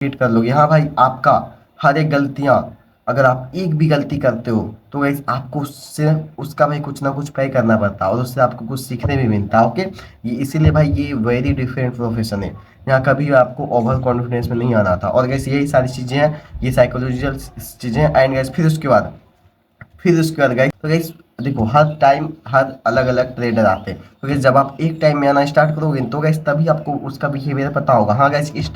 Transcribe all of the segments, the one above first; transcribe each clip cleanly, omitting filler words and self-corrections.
Repeat कर लोगे। हाँ भाई, आपका हर एक गलतियां, अगर आप एक भी गलती करते हो तो गाइस आपको उससे उसका भाई कुछ ना कुछ पे करना पड़ता है और उससे आपको कुछ सीखने भी मिलता है। ओके, ये इसीलिए भाई ये वेरी डिफरेंट प्रोफेशन है। यहाँ कभी आपको ओवर कॉन्फिडेंस में नहीं आना था। और गैस यही सारी चीजें हैं, ये साइकोलॉजिकल चीजें हैं। एंड गैस फिर उसके बाद गाइस, तो गाइस देखो, हर टाइम हर अलग अलग ट्रेडर आते हैं। तो गाइस जब आप एक टाइम में आना स्टार्ट करोगे तो गाइस तभी आपको उसका बिहेवियर पता होगा। हाँ गाइस, इस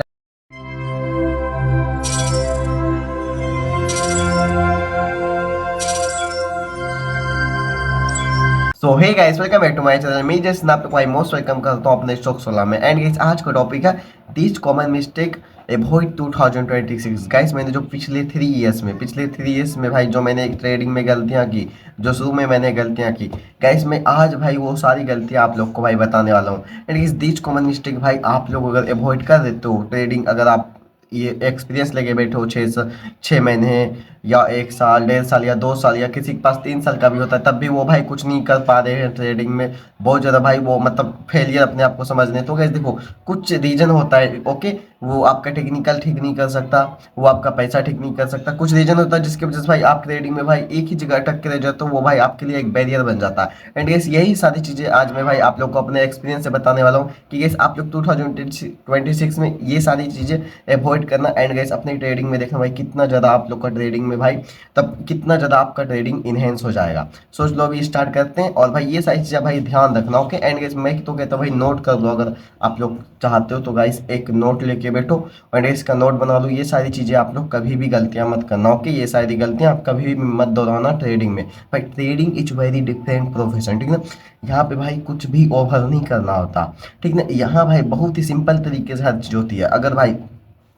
so hey guys, welcome back to my channel. मैं जस्ट आपको भाई मोस्ट वेलकम करता हूं अपने स्टॉक 16 में। एंड गाइस आज का टॉपिक है 30 कॉमन मिस्टेक अवॉइड 2026। गाइस मैंने जो पिछले 3 इयर्स में भाई जो मैंने ट्रेडिंग में गलतियां की, जो शुरू में मैंने गलतियां की, गाइस मैं आज भाई वो सारी गलतियां आप लोग को भाई बताने वाला हूं। एंड गाइस 30 कॉमन मिस्टेक भाई आप लोग अगर अवॉइड कर देते हो ट्रेडिंग, अगर आप ये एक्सपीरियंस लेके बैठे हो 6 महीने या 1 साल, 1.5 साल या 2 साल, या किसी के पास 3 साल का भी होता है, तब भी वो भाई कुछ नहीं कर पा रहे हैं ट्रेडिंग में, बहुत ज़्यादा भाई वो मतलब फेलियर अपने आप को समझ रहे हैं। तो गाइस देखो, कुछ रीजन होता है। ओके, वो आपका टेक्निकल ठीक नहीं कर सकता, वो आपका पैसा ठीक नहीं कर सकता, कुछ रीजन होता है जिसकी वजह से भाई आप ट्रेडिंग में भाई एक ही जगह अटक के रह जाते हो, वो भाई आपके लिए एक बैरियर बन जाता है। एंड गाइस यही सारी चीज़ें आज मैं भाई आप लोग को अपने एक्सपीरियंस से बताने वाला हूँ कि गाइस आप लोग 2026 में ये सारी चीज़ें अवॉइड करना। एंड गाइस अपनी ट्रेडिंग में देखना भाई कितना ज़्यादा आप लोग का ट्रेडिंग में भाई, तब कितना ज़्यादा आपका ट्रेडिंग इनहेंस हो जाएगा। सोच लो, अभी स्टार्ट करते हैं। और भाई ये सारी चीज़ें भाई ध्यान रखना। ओके, एंड गाइस मैं तो कहता हूँ भाई नोट कर लो, अगर आप लोग चाहते हो तो गाइस एक नोट लेके बैठो और इसका नोट बना लो। ये सारी चीज़ें आप लोग कभी भी गलतियां मत करना। ओके, ये सारी गलतियां आप कभी भी मत दोहराना ट्रेडिंग में। भाई trading is very different profession, ठीक ना। यहाँ पे भाई कुछ भी ओवर नहीं करना होता, ठीक ना। यहाँ भाई बहुत ही सिंपल तरीके से हर चीज़ होती है। अगर भाई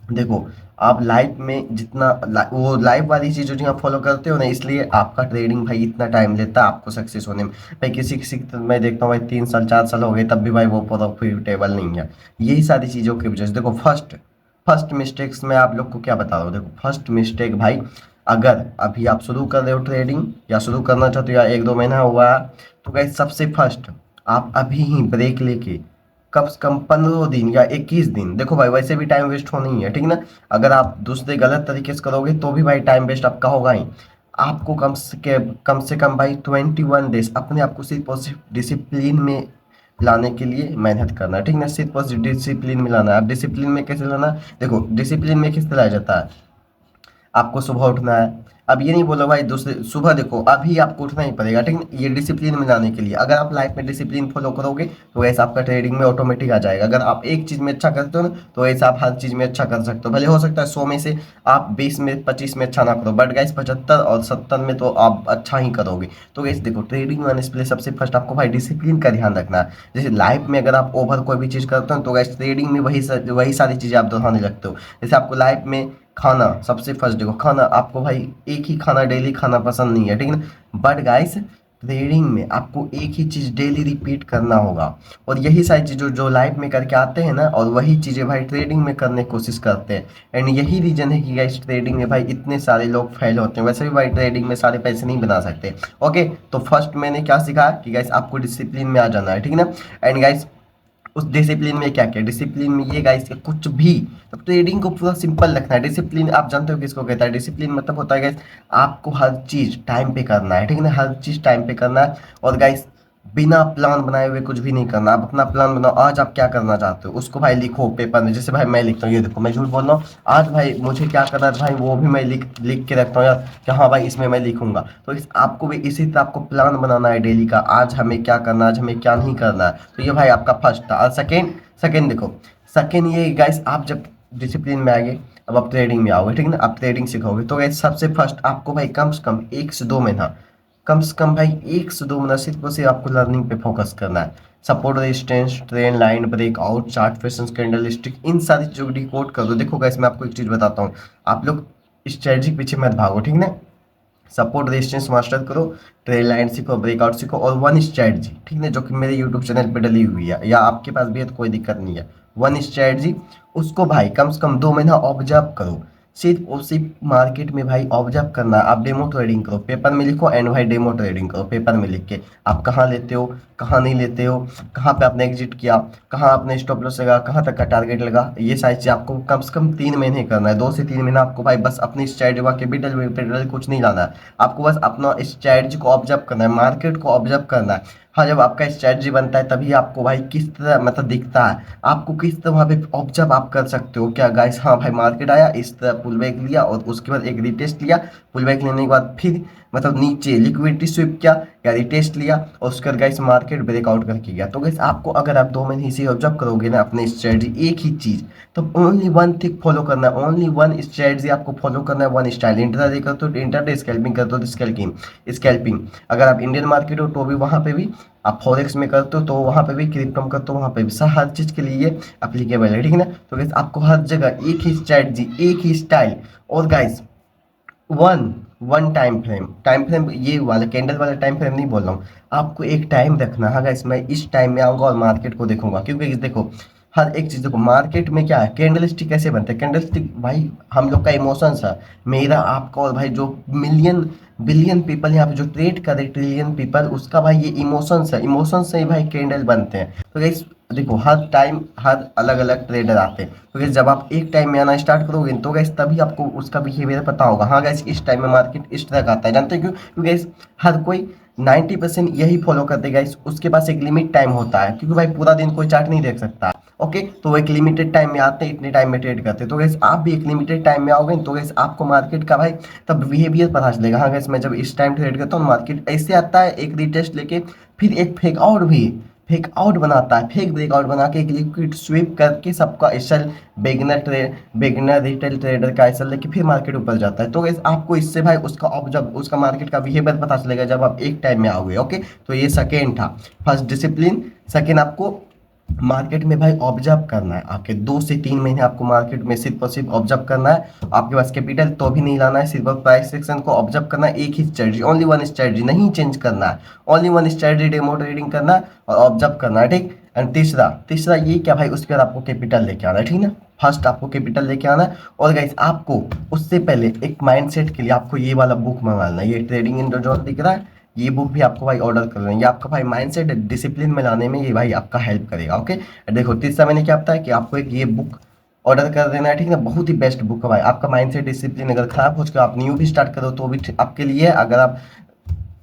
देखो, आप लाइफ में जितना वो लाइफ वाली चीज़ जो आप फॉलो करते हो ना, इसलिए आपका ट्रेडिंग भाई इतना टाइम लेता है आपको सक्सेस होने में। भाई किसी किसी तो मैं देखता हूँ भाई 3 साल 4 साल हो गए तब भी भाई वो प्रॉफिटेबल नहीं है। यही सारी चीज़ों की वजह से देखो, फर्स्ट फर्स्ट मिस्टेक्स में आप लोग को क्या बता रहा हूँ। देखो फर्स्ट मिस्टेक भाई, अगर अभी आप शुरू कर रहे हो ट्रेडिंग या शुरू करना चाहते हो या 1-2 महीना हुआ है, तो गाइस सबसे फर्स्ट आप अभी ही ब्रेक लेके कम से कम 15 दिन या 21 दिन, देखो भाई वैसे भी टाइम वेस्ट होना ही है, ठीक ना। अगर आप दूसरे गलत तरीके से करोगे तो भी भाई टाइम वेस्ट आपका होगा ही। आपको कम से कम भाई 21 डेज अपने आप को सिर्फ और सिर्फ डिसिप्लिन में लाने के लिए मेहनत करना है, ठीक ना। सिर्फ और सिर्फ डिसिप्लिन में लाना है। अब डिसिप्लिन में कैसे लाना है, देखो डिसिप्लिन में किस तरह आ जाता है। आपको सुबह उठना है। अब ये नहीं बोलो भाई दूसरे सुबह, देखो अभी आपको उठना ही पड़ेगा, ठीक है। ये डिसिप्लिन में लाने के लिए, अगर आप लाइफ में डिसिप्लिन फॉलो करोगे तो ऐसा आपका ट्रेडिंग में ऑटोमेटिक आ जाएगा। अगर आप एक चीज़ में अच्छा करते हो ना, तो ऐसा आप हर चीज़ में अच्छा कर सकते हो। भले हो सकता है 100 में से आप 20 में 25 में अच्छा ना करो, बट गाइस 75 और 70 में तो आप अच्छा ही करोगे। तो गाइस देखो, ट्रेडिंग में आने से पहले सबसे फर्स्ट आपको भाई डिसिप्लिन का ध्यान रखना है। जैसे लाइफ में अगर आप ओवर कोई भी चीज़ करते हो तो गाइस ट्रेडिंग में वही सारी चीज़ें आप दोहराने लगते हो। जैसे आपको लाइफ में खाना, सबसे फर्स्ट देखो खाना, आपको भाई एक ही खाना डेली खाना पसंद नहीं है, ठीक है ना। बट गाइस ट्रेडिंग में आपको एक ही चीज़ डेली रिपीट करना होगा। और यही सारी चीज़ जो लाइफ में करके आते हैं ना, और वही चीज़ें भाई ट्रेडिंग में करने की कोशिश करते हैं। एंड यही रीजन है कि गाइस ट्रेडिंग में भाई इतने सारे लोग फेल होते हैं। वैसे भी भाई ट्रेडिंग में सारे पैसे नहीं बना सकते। ओके, तो फर्स्ट मैंने क्या सीखा कि गाइस आपको डिसिप्लिन में आ जाना है, ठीक है ना। एंड गाइस उस डिसिप्लिन में क्या क्या, डिसिप्लिन में ये गाइस कुछ भी, तो ट्रेडिंग को पूरा सिंपल रखना है। डिसिप्लिन आप जानते हो किसको कहता है। डिसिप्लिन मतलब होता है गाइस, आपको हर चीज टाइम पे करना है, ठीक है ना। हर चीज टाइम पे करना है। और गाइस बिना प्लान बनाए हुए कुछ भी नहीं करना। आप अपना प्लान बनाओ, आज आप क्या करना चाहते हो उसको भाई लिखो पेपर में। जैसे भाई मैं लिखता हूँ, ये देखो मैं झूठ बोल रहा हूँ, आज भाई मुझे क्या करना है भाई वो भी मैं लिख लिख के रखता हूँ यार, कि हाँ भाई इसमें मैं लिखूंगा। तो आपको भी इसी तरह आपको प्लान बनाना है डेली का, आज हमें क्या करना है, आज हमें क्या नहीं करना है। तो ये भाई आपका फर्स्ट था। और सेकेंड सेकेंड देखो, सेकेंड ये गाइस, आप जब डिसिप्लिन में आ गए, अब आप ट्रेडिंग में आओगे, ठीक है ना। आप ट्रेडिंग सीखोगे तो गाइस सबसे फर्स्ट आपको भाई कम से कम 1 से 2 महीना, कम से कम भाई 1 से 2 महीना सिर्फ और सिर्फ आपको लर्निंग पे फोकस करना है। Support resistance, trend line, breakout, chart patterns, candlestick, इन सारी चीज़ों को डिकोड कर दो। देखो गाइस मैं आपको एक चीज़ बताता हूँ, आप लोग स्ट्रेटजी के पीछे मत भागो, ठीक ना। सपोर्ट रेजिस्टेंस मास्टर करो, ट्रेन लाइन सीखो, ब्रेकआउट सीखो, और वन स्ट्रेटजी, ठीक है, जो कि मेरे यूट्यूब चैनल पे डली हुई है, या आपके पास भी है तो कोई दिक्कत नहीं है। वन स्ट्रेटजी, उसको भाई कम से कम 2 महीना ऑब्जर्व करो। सिर्फ और सिर्फ मार्केट में भाई ऑब्जर्व करना है। आप डेमो ट्रेडिंग करो, पेपर में लिखो एंड भाई डेमो ट्रेडिंग करो पेपर में लिख के। आप कहाँ लेते हो, कहाँ नहीं लेते हो, कहाँ पे आपने एग्जिट किया, कहाँ आपने स्टॉप लॉस लगा, कहाँ तक का टारगेट लगा, ये सारी चीज़ आपको कम से कम 3 महीने करना है। 2 से 3 महीना आपको भाई बस अपनी स्ट्रेटजी का कैपिटल वेपिटल कुछ नहीं लाना है। आपको बस अपना स्ट्रेटजी को ऑब्जर्व करना है, मार्केट को ऑब्जर्व करना है। हाँ, जब आपका स्ट्रेटजी बनता है तभी आपको भाई किस तरह मतलब दिखता है, आपको किस तरह वहाँ पे ऑब्जर्व आप कर सकते हो क्या गाइस। हाँ भाई, मार्केट आया, इस तरह पुल बैक लिया और उसके बाद एक रिटेस्ट लिया, पुल बैक लेने के बाद फिर मतलब नीचे लिक्विडिटी स्विप किया या रिटेस्ट लिया और उसके बाद गाइस मार्केट ब्रेकआउट करके गया। तो गाइस आपको अगर आप 2 महीने से ऑब्जर्व करोगे ना अपनी स्ट्रेटजी एक ही चीज़, तो ओनली वन थिंग फॉलो करना है, ओनली वन स्ट्रेटजी आपको फॉलो करना है, वन स्टाइल। इंट्राडे करते हो तो इंट्राडे, स्कैल्पिंग करते हो तो स्कैल्पिंग स्कैल्पिंग अगर आप इंडियन मार्केट हो तो भी वहाँ पे भी, आप फॉरेक्स में करते हो तो वहाँ पे भी, क्रिप्टो में करते हो वहाँ पे भी, सब हर चीज़ के लिए अप्लीकेबल है, ठीक है ना। तो गाइस आपको हर जगह एक ही स्ट्रेटजी, एक ही स्टाइल और guys one one time frame ये वाला कैंडल वाला टाइम फ्रेम नहीं बोल रहा हूँ, आपको एक टाइम रखना है। हाँ गाइस, मैं इस टाइम में आऊँगा और मार्केट को देखूंगा, क्योंकि देखो हर एक चीज़ देखो, मार्केट में क्या है, कैंडल स्टिक कैसे बनते हैं, कैंडल स्टिक भाई हम लोग का इमोशंस है, मेरा आपका और भाई जो मिलियन बिलियन पीपल यहाँ पे जो ट्रेड कर रहे ट्रिलियन पीपल, उसका भाई ये इमोशंस है, इमोशंस से ही भाई कैंडल बनते हैं। तो गाइस देखो हर टाइम हर अलग अलग ट्रेडर आते हैं, तो गाइस जब आप एक टाइम में आना स्टार्ट करोगे तो गाइस तभी आपको उसका बिहेवियर पता होगा। हाँ गाइस, इस टाइम में मार्केट इस तरह का आता है, जानते हैं क्यों? क्योंकि गाइस हर कोई 90% यही फॉलो करते गाइस, उसके पास एक लिमिट टाइम होता है, क्योंकि भाई पूरा दिन कोई चार्ट नहीं देख सकता। ओके, तो वो एक लिमिटेड टाइम में आते हैं, इतने टाइम में ट्रेड करते हैं। तो गाइस आप भी एक लिमिटेड टाइम में आओगे तो गाइस आपको मार्केट का भाई तब बिहेवियर पता चलेगा। हाँ गाइस, मैं जब इस टाइम ट्रेड करता हूँ मार्केट ऐसे आता है, एक रिटेस्ट लेके फिर एक फेक आउट बनाता है, फेक ब्रेकआउट बना के एक लिक्विड स्वीप करके सबका एसएल बेगनर रिटेल ट्रेडर का एसएल लेके फिर मार्केट ऊपर जाता है। तो गाइस आपको इससे भाई उसका ऑब्जर्व, उसका मार्केट का बिहेवियर पता चलेगा जब आप एक टाइम में आओगे। ओके, तो ये सेकेंड था, फर्स्ट डिसिप्लिन, सेकेंड आपको मार्केट में भाई ऑब्जर्व करना है। आपके 2 से 3 महीने आपको मार्केट में सिर्फ और सिर्फ ऑब्जर्व करना है, आपके पास कैपिटल तो भी नहीं लाना है, सिर्फ प्राइस सेक्शन को ऑब्जर्व करना है, एक ही स्ट्रेटजी, ओनली वन स्ट्रेटजी, नहीं चेंज करना है, only one strategy, demo trading करना है और ऑब्जर्व करना है, ठीक। एंड तीसरा तीसरा ये क्या भाई, उसके बाद आपको कैपिटल लेके आना है, ठीक ना। फर्स्ट आपको कैपिटल लेके आना है और गाइस आपको उससे पहले एक माइंडसेट के लिए आपको ये वाला बुक मंगाना है, ये ट्रेडिंग इन जो दिख रहा है, ये बुक भी आपको भाई ऑर्डर कर लेंगे, आपका भाई माइंडसेट डिसिप्लिन में लाने में ये भाई आपका हेल्प करेगा। ओके, देखो तीसरा मैंने क्या बताया कि आपको एक ये बुक ऑर्डर कर देना है, ठीक है ना। बहुत ही बेस्ट बुक है भाई, आपका माइंडसेट डिसिप्लिन अगर खराब हो चुका, आप न्यू भी स्टार्ट करो तो भी आपके लिए, अगर आप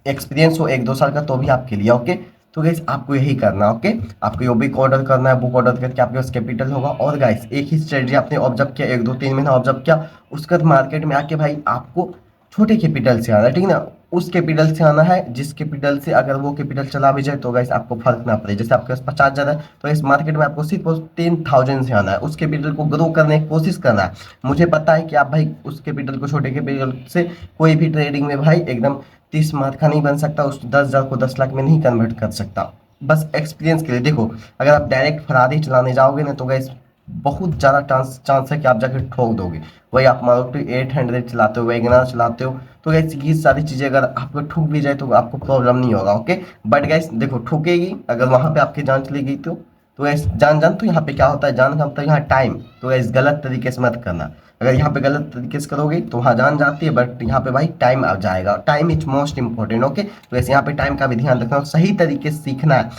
एक्सपीरियंस हो 1-2 साल का तो भी आपके लिए। ओके, तो गाइस आपको यही करना है। ओके, आपको ये बुक ऑर्डर करना है, बुक ऑर्डर करके आपके पास कैपिटल होगा और गाइस एक ही स्ट्रेटजी आपने ऑब्जर्व किया, 1-2-3 महीना ऑब्जर्व किया, उसके बाद मार्केट में आके भाई आपको छोटे कैपिटल से आना है, ठीक है ना। उस कैपिटल से आना है जिस कैपिटल से अगर वो कैपिटल चला भी जाए तो गाइस आपको फर्क ना पड़े। जैसे आपके पास 50,000 है तो इस मार्केट में आपको सिर्फ 10,000 से आना है, उस कैपिटल को ग्रो करने की कोशिश करना है। मुझे पता है कि आप भाई उस कैपिटल को, छोटे कैपिटल से कोई भी ट्रेडिंग में भाई एकदम 30 मार्क का नहीं बन सकता, उस 10,000 को 10 लाख में नहीं कन्वर्ट कर सकता। बस एक्सपीरियंस के लिए देखो, अगर आप डायरेक्ट फरारी चलाने जाओगे ना तो गाइस बहुत ज़्यादा चांस है कि आप जाकर ठोक दोगे। वही आप मारुति 800 चलाते हो, वैगनर चलाते हो, तो गैस ये सारी चीज़ें अगर आपको ठुक भी जाए तो आपको प्रॉब्लम नहीं होगा। ओके, बट गैस देखो ठुकेगी अगर वहाँ पे आपकी जान चली गई तो गैस जान तो यहाँ पे क्या होता है, जान का मतलब यहाँ टाइम, तो गैस गलत तरीके से मत करना। अगर यहाँ पे गलत तरीके से करोगे तो वहाँ जान जाती है, बट यहाँ पे भाई टाइम आ जाएगा, time is most important. Okay, तो वैसे यहाँ पे टाइम का भी ध्यान रखना और सही तरीके से सीखना है।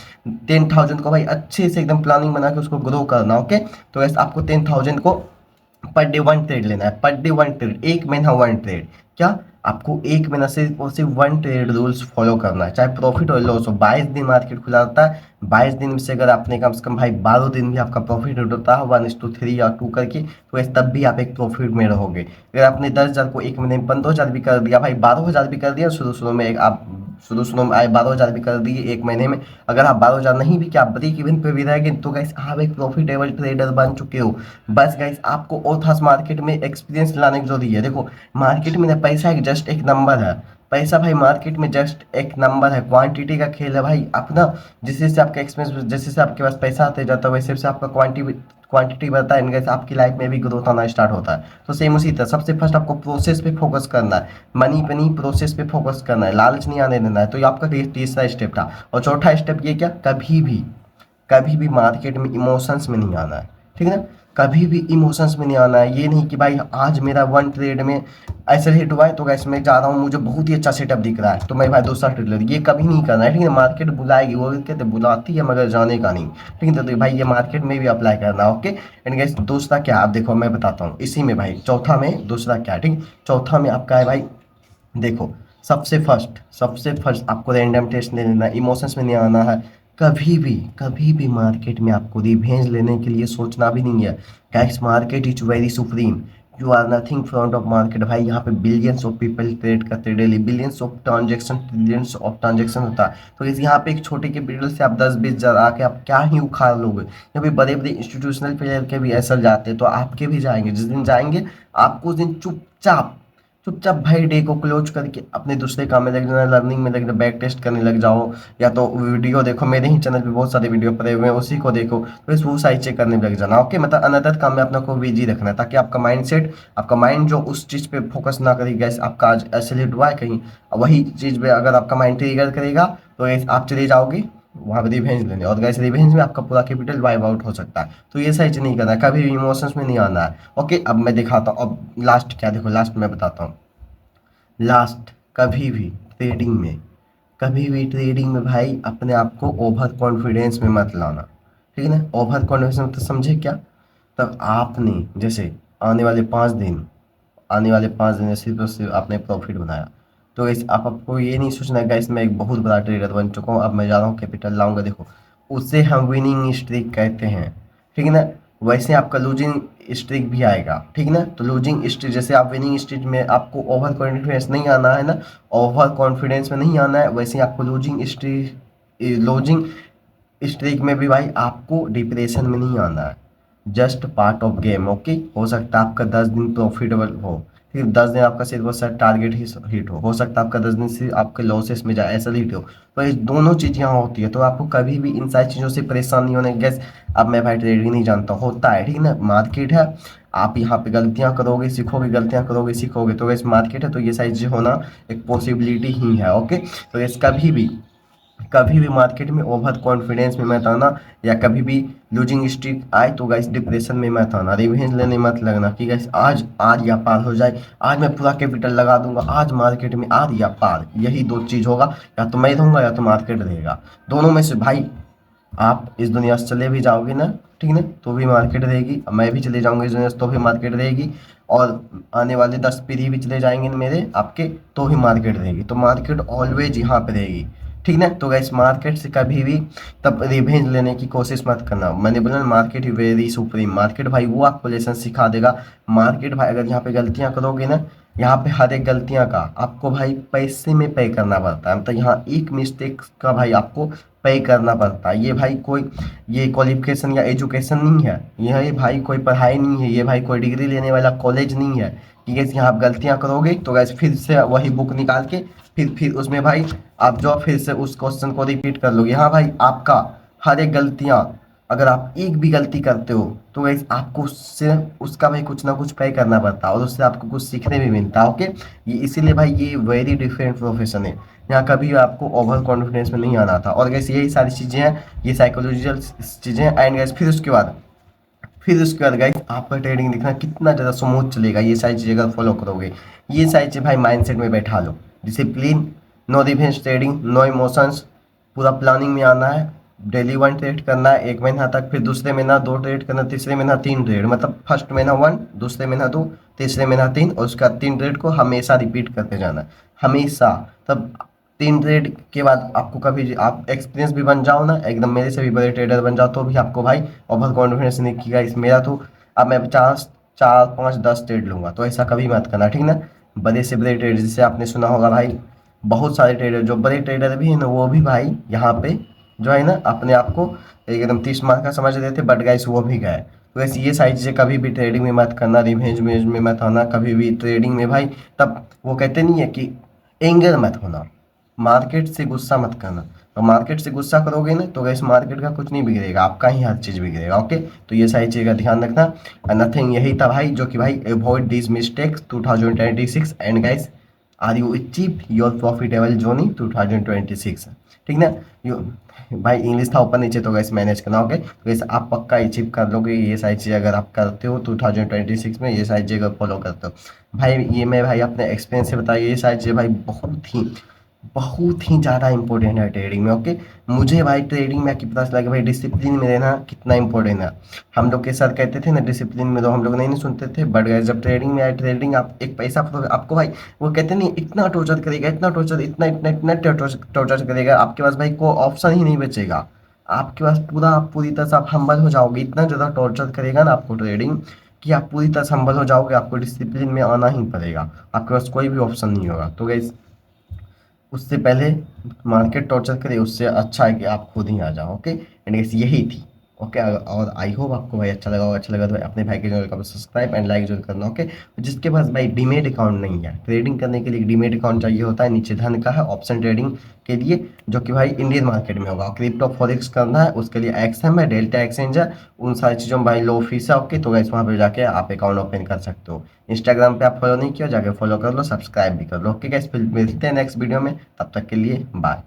10,000 को भाई अच्छे से एकदम प्लानिंग बना के उसको ग्रो करना। ओके, तो वैसे आपको 10,000 को पर डे वन ट्रेड लेना है, पर डे वन ट्रेड, एक महीना वन ट्रेड। क्या आपको एक महीना सिर्फ और सिर्फ वन ट्रेड रूल्स फॉलो करना है, चाहे प्रॉफिट और लॉस हो। 22 दिन मार्केट खुला रहता है, 22 दिन में से अगर आपने कम से कम भाई 12 दिन भी आपका प्रॉफिट होता है 1:3 या 2 करके, तो ऐसे तब भी आप एक प्रॉफिट में रहोगे। अगर आपने 10,000 को एक महीने में 15,000 भी कर दिया भाई, 12,000 भी कर दिया, शुरू में आप शुरू में आए 12,000 भी कर दिए एक महीने में, अगर आप 12,000 नहीं भी, क्या आप ब्रेक इवन पे भी रहेंगे तो गाइस आप एक प्रॉफिटेबल ट्रेडर बन चुके हो। बस गाइस आपको और खास मार्केट में एक्सपीरियंस लाने की जरूरी है। देखो मार्केट में ना पैसा एक जस्ट एक नंबर है, पैसा भाई मार्केट में जस्ट एक नंबर है, क्वांटिटी का खेल है भाई अपना। जैसे जैसे आपका एक्सपेंस, जैसे जैसे आपके पास पैसा आते जाता है वैसे वैसे आपका क्वांटिटी बढ़ता है, गाइस आपकी लाइफ में भी ग्रोथ आना स्टार्ट होता है। तो सेम उसी तरह सबसे फर्स्ट आपको प्रोसेस पे फोकस करना है, मनी पे नहीं, प्रोसेस पे फोकस करना है, लालच नहीं आने देना है। तो ये आपका तीसरा स्टेप था। और चौथा स्टेप ये क्या, कभी भी मार्केट में इमोशंस में नहीं आना है, ठीक है ना। कभी भी इमोशंस में नहीं आना है। ये नहीं कि भाई आज मेरा वन ट्रेड में ऐसे हिट हुआ है तो गैस मैं जा रहा हूँ, मुझे बहुत ही अच्छा सेटअप दिख रहा है तो मैं भाई दूसरा ट्रेड ले, ये कभी नहीं करना है, ठीक है। मार्केट बुलाएगी, वो कहते बुलाती है मगर जाने का नहीं, ठीक है। तो भाई ये मार्केट में भी अप्लाई करना, ओके। एंड गैस दूसरा क्या, आप देखो मैं बताता हूँ इसी में भाई, चौथा में दूसरा क्या, ठीक। चौथा में आपका है भाई, देखो सबसे फर्स्ट आपको रैंडम टेस्ट ले लेना, इमोशंस में नहीं आना है। कभी भी मार्केट में आपको रिवेंज लेने के लिए सोचना भी नहीं है। Guys market is very supreme, you are nothing front of market. भाई यहाँ पे बिलियंस ऑफ पीपल ट्रेड करते हैं daily, billions of transaction, trillions of transaction होता है। तो इस यहाँ पे एक छोटे के पीरियड से आप 10-20 हज़ार आके आप क्या ही उखाड़ लोगे। यहाँ पे बड़े बड़े इंस्टीट्यूशनल प्लेयर के भी ऐसा जाते हैं, तो आपके भी जाएंगे, जिस दिन जाएंगे आपको उस दिन चुपचाप चुपचाप भाई डे को क्लोज करके अपने दूसरे काम में लग जाना, लर्निंग में लग जाओ, बैक टेस्ट करने लग जाओ, या तो वीडियो देखो, मेरे ही चैनल पे बहुत सारे वीडियो पड़े हुए हैं उसी को देखो, तो इस वो साइड चेक करने लग जाना, ओके। मतलब अनदर काम में अपना को बिजी रखना है, ताकि आपका माइंड सेट, आपका माइंड जो उस चीज़ पे फोकस ना करेगा, आपका आज एक्सीलेट हुआ है कहीं, वही चीज़ पे अगर आपका माइंड ट्रिगर करेगा तो आप चले जाओगे वहाँ पे रिवेंज लेने, और गैस रिवेंज में आपका पूरा कैपिटल वाइप आउट हो सकता है। तो ये सही नहीं करना है, कभी भी इमोशंस में नहीं आना है, ओके। अब मैं दिखाता हूँ, अब लास्ट क्या, देखो लास्ट में बताता हूँ। लास्ट, कभी भी ट्रेडिंग में भाई अपने आप को ओवर कॉन्फिडेंस में मत लाना, ठीक है ना। ओवर कॉन्फिडेंस में तो समझे क्या, तब आपने जैसे आने वाले 5 दिन, में सिर्फ और सिर्फ आपने प्रॉफिट बनाया, तो इस आप आपको ये नहीं सोचना है गाइस मैं एक बहुत बड़ा ट्रेडर बन चुका हूँ, अब मैं जा रहा हूँ कैपिटल लाऊंगा, देखो उसे हम विनिंग स्ट्रीक कहते हैं, ठीक है ना। वैसे आपका लूजिंग स्ट्रीक भी आएगा, ठीक है ना। तो लूजिंग स्ट्रीक, जैसे आप विनिंग स्ट्रीक में आपको ओवर कॉन्फिडेंस नहीं आना है ना, ओवर कॉन्फिडेंस में नहीं आना है, वैसे ही आपको लूजिंग स्ट्रीक में भी भाई आपको डिप्रेशन में नहीं आना है। Just part of game, okay. हो सकता है आपका 10 दिन प्रॉफिटेबल हो, फिर 10 दिन आपका सिर्फ और सिर्फ टारगेट ही हिट हो सकता है आपका 10 दिन सिर्फ आपके लॉसेस में जाए, ऐसा हिट हो। तो ये दोनों चीज़ यहाँ होती है, तो आपको कभी भी इन सारी चीज़ों से परेशान नहीं होने। गैस अब मैं भाई ट्रेडिंग नहीं जानता, होता है, ठीक है ना, मार्केट है, आप यहाँ पे गलतियाँ करोगे सीखोगे, गलतियाँ करोगे सीखोगे, तो वैसे मार्केट है, तो ये सारी चीज़ें होना एक पॉसिबिलिटी ही है, ओके। तो इस कभी भी मार्केट में ओवर कॉन्फिडेंस में मत आना, या कभी भी लूजिंग स्ट्रीक आए तो गाइस डिप्रेशन में मत आना, रिवेंज लेने मत लगना कि गाइस आज या पार हो जाए, आज मैं पूरा कैपिटल लगा दूंगा, आज मार्केट में आज या पार, यही दो चीज़ होगा, या तो मैं रहूँगा या तो मार्केट रहेगा, दोनों में से भाई आप इस दुनिया से चले भी जाओगे ना, ठीक है ना, तो भी मार्केट रहेगी, मैं भी चले जाऊंगा इस दुनिया से तो भी मार्केट रहेगी, और आने वाले 10 पीढ़ी भी चले जाएंगे मेरे आपके तो भी मार्केट रहेगी, तो मार्केट ऑलवेज यहाँ पे रहेगी, ठीक ना। तो गाइस मार्केट से कभी भी तब रिवेंज लेने की कोशिश मत करना, मैंने बोला ना मार्केट वेरी सुप्रीम, मार्केट भाई वो आपको लेसन सिखा देगा। मार्केट भाई अगर यहाँ पे गलतियाँ करोगे ना, यहाँ पे हर एक गलतियाँ का आपको भाई पैसे में पे करना पड़ता है, मतलब यहाँ एक मिस्टेक का भाई आपको पे करना पड़ता है। ये भाई कोई ये क्वालिफिकेशन या एजुकेशन नहीं है, ये भाई कोई पढ़ाई नहीं है, ये भाई कोई डिग्री लेने वाला कॉलेज नहीं है कि गैस यहाँ आप गलतियाँ करोगे तो गैस फिर से वही बुक निकाल के फिर उसमें भाई आप जो फिर से उस क्वेश्चन को रिपीट कर लोगे। हाँ भाई आपका हर एक गलतियाँ, अगर आप एक भी गलती करते हो तो गैस आपको उससे उसका भाई कुछ ना कुछ पे करना पड़ता है, और उससे आपको कुछ सीखने भी मिलता है, ओके। ये इसीलिए भाई ये वेरी डिफरेंट प्रोफेशन है, यहाँ कभी आपको ओवर कॉन्फिडेंस में नहीं आना था। और गैस यही सारी चीज़ें हैं, ये साइकोलॉजिकल चीज़ें हैं। एंड गैस फिर उसके बाद गाइस आपका ट्रेडिंग देखना कितना ज़्यादा स्मूथ चलेगा, ये सारी चीज़ें अगर फॉलो करोगे, ये सारी चीज़ भाई माइंडसेट में बैठा लो। Discipline, no revenge trading, no emotions, पूरा प्लानिंग में आना है, डेली 1 ट्रेड करना है 1 महीना तक, फिर दूसरे महीना 2 ट्रेड करना, तीसरे महीना 3 ट्रेड, मतलब फर्स्ट महीना 1, दूसरे महीना 2, तीसरे महीना 3, और उसका 3 ट्रेड को हमेशा रिपीट करते जाना है, हमेशा। तब 3 ट्रेड के बाद आपको कभी आप एक्सपीरियंस भी बन जाओ ना, एकदम मेरे से भी बड़े ट्रेडर बन जाओ, तो भी आपको भाई ओवर कॉन्फिडेंस नहीं किया इस मेरा तो अब मैं 4, 5, 10 ट्रेड लूंगा, तो ऐसा कभी मत करना, ठीक ना। बड़े से बड़े ट्रेडर जिसे आपने सुना होगा भाई, बहुत सारे ट्रेडर जो बड़े ट्रेडर भी हैं ना, वो भी भाई यहाँ पे जो है ना अपने आप को एकदम 30 मार्क का समझ रहे थे, बट गाइस वो भी गए। तो वैसे ये सारी चीज़ें कभी भी ट्रेडिंग में मत करना, रिवेंज में मत आना कभी भी ट्रेडिंग में भाई। तब वो कहते नहीं है कि एंगर मत होना, मार्केट से गुस्सा मत करना, तो मार्केट से गुस्सा करोगे ना तो गैस मार्केट का कुछ नहीं बिगड़ेगा, आपका ही हर चीज़ बिगड़ेगा, ओके। तो ये सारी चीज़ का ध्यान रखना। नथिंग, यही था भाई जो कि भाई avoid this mistakes 2026। And guys are you achieve your profitable journey 2026, ठीक ना। यू भाई इंग्लिश था ऊपर नीचे तो गैस मैनेज करना, ओके। तो गैस आप पक्का अचीव कर लोगे ये सारी चीज़ अगर आप करते हो 2026 में, ये सारी चीज़ अगर फॉलो करते हो भाई। ये मैं भाई अपने एक्सपीरियंस से बताइए, ये सारी चीज़ें भाई बहुत ही ज़्यादा इंपॉर्टेंट है ट्रेडिंग में, ओके। मुझे भाई ट्रेडिंग में आके पता चला कि भाई डिसिप्लिन में रहना कितना इंपॉर्टेंट है। हम लोग के सर कहते थे ना डिसिप्लिन में, तो हम लोग नहीं सुनते थे, बट गए जब ट्रेडिंग में आए, ट्रेडिंग आप एक पैसा आपको भाई वो कहते नहीं इतना टॉर्चर करेगा, इतना टॉर्चर, इतना टॉर्चर करेगा, आपके पास भाई कोई ऑप्शन ही नहीं बचेगा। आपके पास आप पूरी तरह से आप हम्बल हो जाओगे, इतना ज़्यादा टॉर्चर करेगा ना आपको ट्रेडिंग, कि आप पूरी तरह से हम्बल हो जाओगे, आपको डिसिप्लिन में आना ही पड़ेगा, आपके पास कोई भी ऑप्शन नहीं होगा। तो गई उससे पहले मार्केट टॉर्चर करे, उससे अच्छा है कि आप खुद ही आ जाओ, ओके। एंड गेस यही थी, ओके। और आई होप आपको भाई अच्छा लगा होगा, अच्छा लगा तो भाई अपने भाई के चैनल को सब्सक्राइब एंड लाइक जरूर करना, ओके। जिसके पास भाई डीमेट अकाउंट नहीं है, ट्रेडिंग करने के लिए डीमेट अकाउंट चाहिए होता है, नीचे धन का है ऑप्शन ट्रेडिंग के लिए, जो कि भाई इंडियन मार्केट में होगा। क्रिप्टो फॉरेक्स करना है उसके लिए एक्सएम है, डेल्टा एक्सचेंज है, उन सारी चीज़ों में भाई लो फीस है, ओके। तो गाइस वहाँ पे जाके आप अकाउंट ओपन कर सकते हो। इंस्टाग्राम पे आप फॉलो नहीं किया, जाके फॉलो कर लो, सब्सक्राइब भी कर लो, ओके गाइस। फिर मिलते हैं नेक्स्ट वीडियो में, तब तक के लिए बाय।